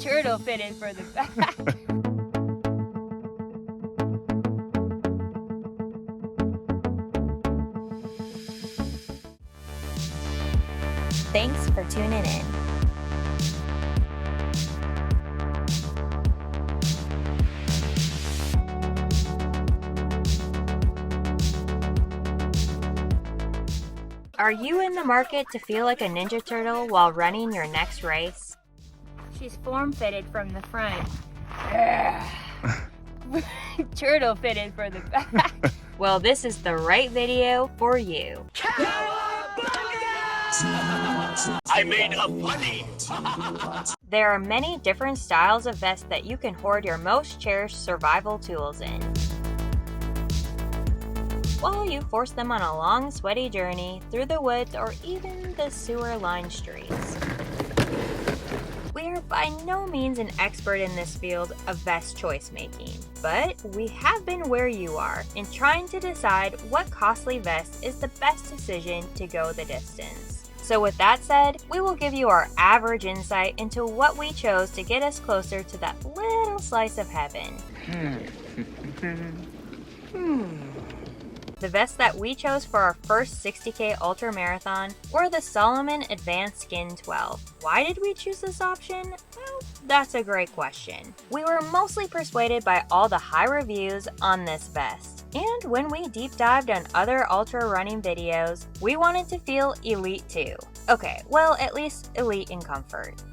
Turtle fitted for the back. Thanks for tuning in. Are you in the market to feel like a Ninja Turtle while running your next race? She's form-fitted from the front. Turtle fitted for the back. Well, this is the right video for you. I made a bunny! There are many different styles of vests that you can hoard your most cherished survival tools in, while you force them on a long, sweaty journey through the woods or even the sewer-lined streets. We are by no means an expert in this field of vest choice making, but we have been where you are in trying to decide what costly vest is the best decision to go the distance. So with that said, we will give you our average insight into what we chose to get us closer to that little slice of heaven. The vests that we chose for our first 60K ultramarathon were the Salomon ADV Skin 12. Why did we choose this option? Well, that's a great question. We were mostly persuaded by all the high reviews on this vest. And when we deep dived on other ultra running videos, we wanted to feel elite too. Okay, well, at least elite in comfort.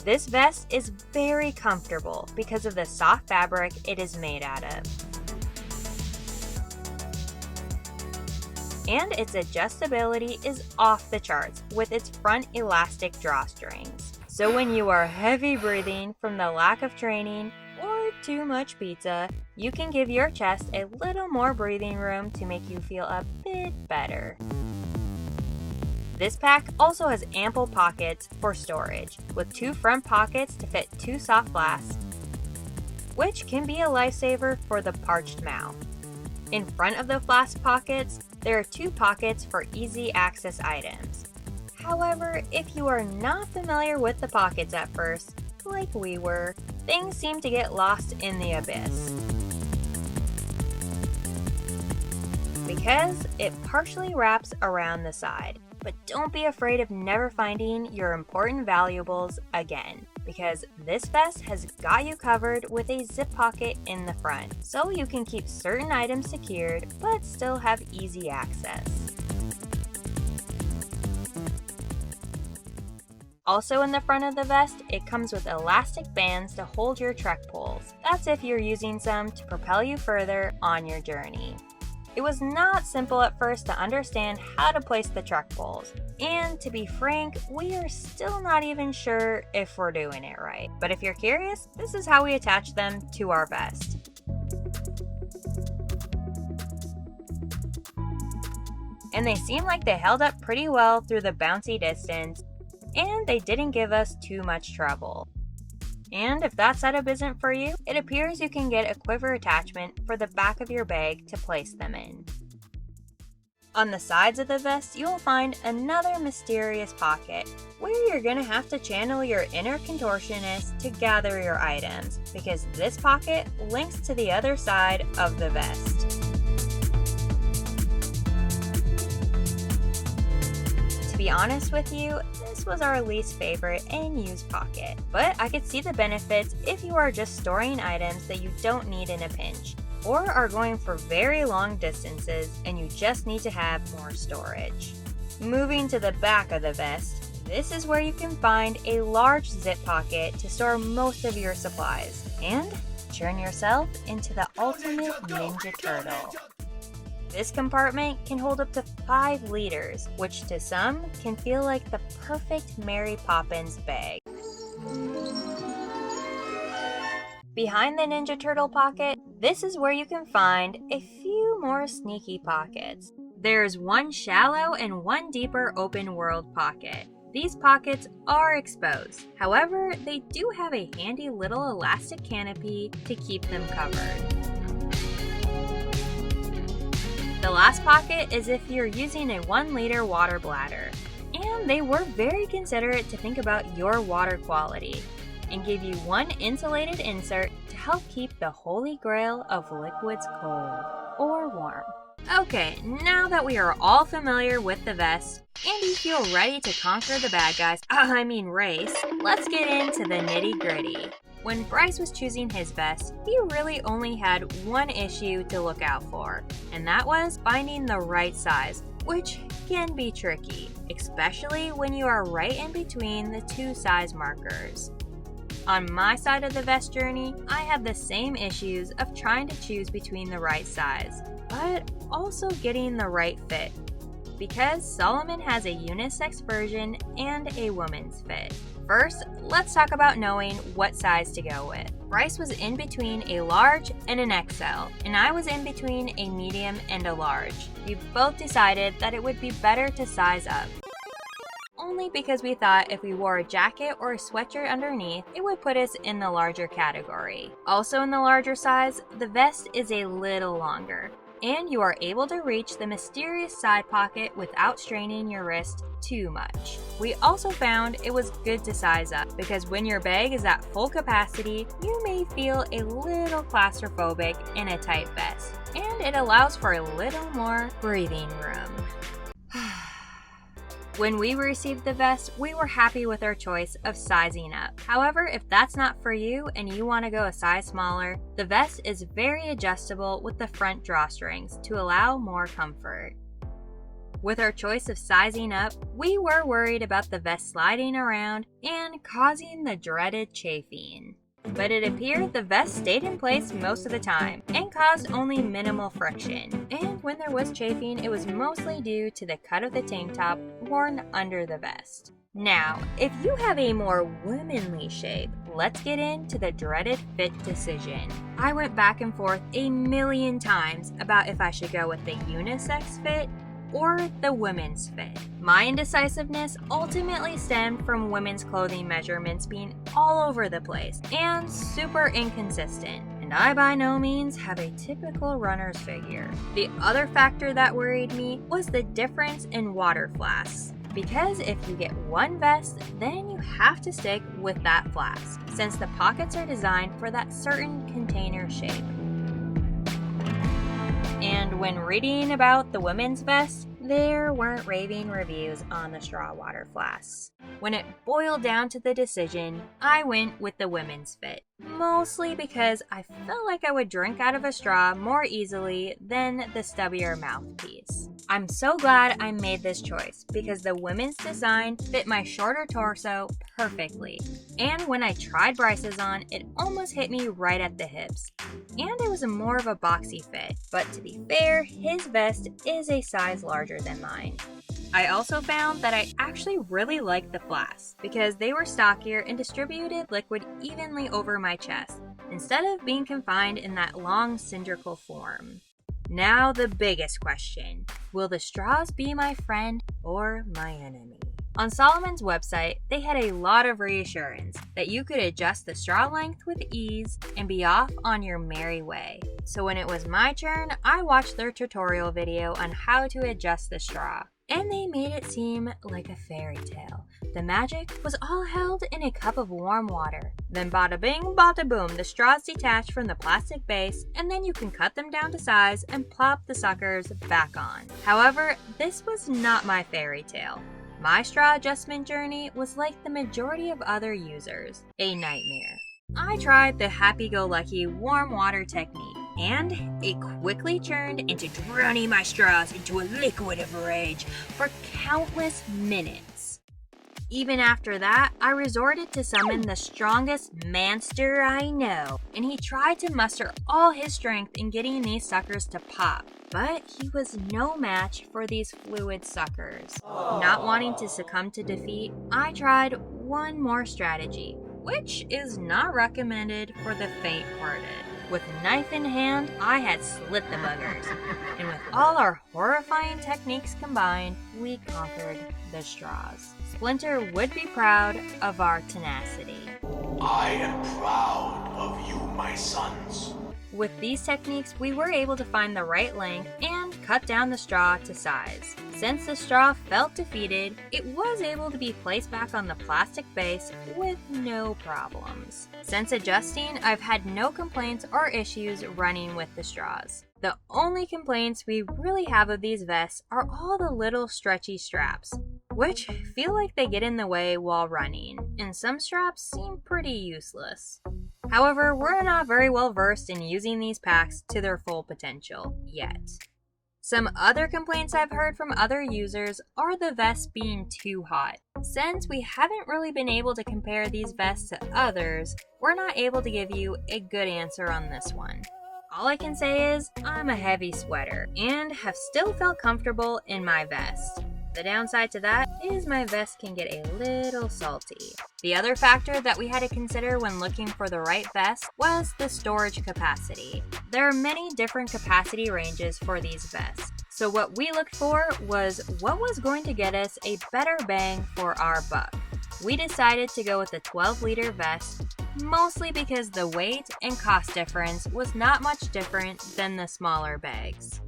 This vest is very comfortable because of the soft fabric it is made out of. And its adjustability is off the charts with its front elastic drawstrings. So when you are heavy breathing from the lack of training or too much pizza, you can give your chest a little more breathing room to make you feel a bit better. This pack also has ample pockets for storage, with 2 front pockets to fit 2 soft flasks, which can be a lifesaver for the parched mouth. In front of the flask pockets, there are 2 pockets for easy access items. However, if you are not familiar with the pockets at first, like we were, things seem to get lost in the abyss. Because it partially wraps around the side. But don't be afraid of never finding your important valuables again, because this vest has got you covered with a zip pocket in the front, so you can keep certain items secured but still have easy access. Also in the front of the vest, it comes with elastic bands to hold your trek poles. That's if you're using some to propel you further on your journey. It was not simple at first to understand how to place the trek poles, and to be frank, we are still not even sure if we're doing it right. But if you're curious, this is how we attach them to our vest. And they seem like they held up pretty well through the bouncy distance, and they didn't give us too much trouble. And if that setup isn't for you, it appears you can get a quiver attachment for the back of your bag to place them in. On the sides of the vest, you will find another mysterious pocket, where you're going to have to channel your inner contortionist to gather your items, because this pocket links to the other side of the vest. To be honest with you, this was our least favorite and used pocket, but I could see the benefits if you are just storing items that you don't need in a pinch, or are going for very long distances and you just need to have more storage. Moving to the back of the vest, this is where you can find a large zip pocket to store most of your supplies, and turn yourself into the ultimate Ninja Turtle. This compartment can hold up to 5 liters, which to some can feel like the perfect Mary Poppins bag. Behind the Ninja Turtle pocket, this is where you can find a few more sneaky pockets. There's one shallow and one deeper open world pocket. These pockets are exposed, however, they do have a handy little elastic canopy to keep them covered. The last pocket is if you're using a 1-liter water bladder, and they were very considerate to think about your water quality. and give you one insulated insert to help keep the holy grail of liquids cold or warm. Okay, now that we are all familiar with the vest, and you feel ready to conquer the bad guys, race, let's get into the nitty-gritty. When Bryce was choosing his vest, he really only had one issue to look out for, and that was finding the right size, which can be tricky, especially when you are right in between the two size markers. On my side of the vest journey, I had the same issues of trying to choose between the right size, but also getting the right fit, because Salomon has a unisex version and a women's fit. First, let's talk about knowing what size to go with. Bryce was in between a large and an XL, and I was in between a medium and a large. We both decided that it would be better to size up, only because we thought if we wore a jacket or a sweatshirt underneath, it would put us in the larger category. Also in the larger size, the vest is a little longer, and you are able to reach the mysterious side pocket without straining your wrist too much. We also found it was good to size up because when your bag is at full capacity, you may feel a little claustrophobic in a tight vest, and it allows for a little more breathing room. When we received the vest, we were happy with our choice of sizing up. However, if that's not for you and you want to go a size smaller, the vest is very adjustable with the front drawstrings to allow more comfort. With our choice of sizing up, we were worried about the vest sliding around and causing the dreaded chafing. But it appeared the vest stayed in place most of the time and caused only minimal friction. And when there was chafing, it was mostly due to the cut of the tank top worn under the vest. Now, if you have a more womanly shape, let's get into the dreaded fit decision. I went back and forth a million times about if I should go with the unisex fit or the women's fit. My indecisiveness ultimately stemmed from women's clothing measurements being all over the place and super inconsistent, and I by no means have a typical runner's figure. The other factor that worried me was the difference in water flasks, because if you get one vest, then you have to stick with that flask, since the pockets are designed for that certain container shape. And when reading about the women's vest, there weren't raving reviews on the straw water flasks. When it boiled down to the decision, I went with the women's fit, mostly because I felt like I would drink out of a straw more easily than the stubbier mouthpiece. I'm so glad I made this choice because the women's design fit my shorter torso perfectly. And when I tried Bryce's on, it almost hit me right at the hips. And it was more of a boxy fit, but to be fair, his vest is a size larger than mine. I also found that I actually really liked the flasks because they were stockier and distributed liquid evenly over my chest, instead of being confined in that long cylindrical form. Now the biggest question, will the straws be my friend or my enemy? On Salomon's website, they had a lot of reassurance that you could adjust the straw length with ease and be off on your merry way. So when it was my turn, I watched their tutorial video on how to adjust the straw, and they made it seem like a fairy tale. The magic was all held in a cup of warm water. Then bada bing, bada boom, the straws detach from the plastic base, and then you can cut them down to size and plop the suckers back on. However, this was not my fairy tale. My straw adjustment journey was like the majority of other users, a nightmare. I tried the happy-go-lucky warm water technique, and it quickly turned into drowning my straws into a liquid of rage for countless minutes. Even after that, I resorted to summon the strongest manster I know, and he tried to muster all his strength in getting these suckers to pop. But he was no match for these fluid suckers. Not wanting to succumb to defeat, I tried one more strategy, which is not recommended for the faint-hearted. With knife in hand, I had slit the buggers, and with all our horrifying techniques combined, we conquered the straws. Splinter would be proud of our tenacity. I am proud of you, my sons. With these techniques, we were able to find the right length and cut down the straw to size. Since the straw felt defeated, it was able to be placed back on the plastic base with no problems. Since adjusting, I've had no complaints or issues running with the straws. The only complaints we really have of these vests are all the little stretchy straps, which feel like they get in the way while running, and some straps seem pretty useless. However, we're not very well versed in using these packs to their full potential yet. Some other complaints I've heard from other users are the vests being too hot. Since we haven't really been able to compare these vests to others, we're not able to give you a good answer on this one. All I can say is, I'm a heavy sweater and have still felt comfortable in my vest. The downside to that is my vest can get a little salty. The other factor that we had to consider when looking for the right vest was the storage capacity. There are many different capacity ranges for these vests, so what we looked for was what was going to get us a better bang for our buck. We decided to go with the 12-liter vest, mostly because the weight and cost difference was not much different than the smaller bags.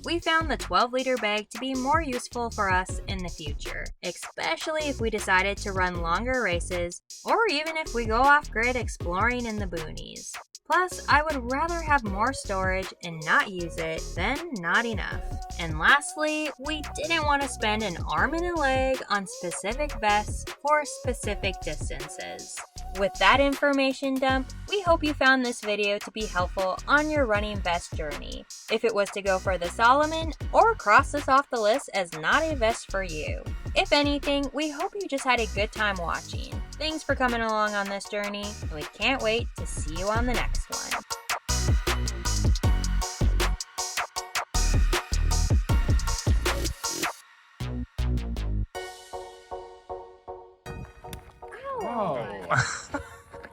We found the 12-liter bag to be more useful for us in the future, especially if we decided to run longer races, or even if we go off-grid exploring in the boonies. Plus, I would rather have more storage and not use it than not enough. And lastly, we didn't want to spend an arm and a leg on specific vests for specific distances. With that information dump, we hope you found this video to be helpful on your running vest journey. If it was to go for the Salomon, or cross this off the list as not a vest for you. If anything, we hope you just had a good time watching. Thanks for coming along on this journey, and we can't wait to see you on the next one.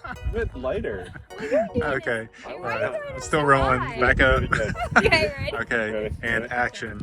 A bit lighter. Okay. It All right. was I'm still rolling. Back up. Okay, ready? Okay. And action.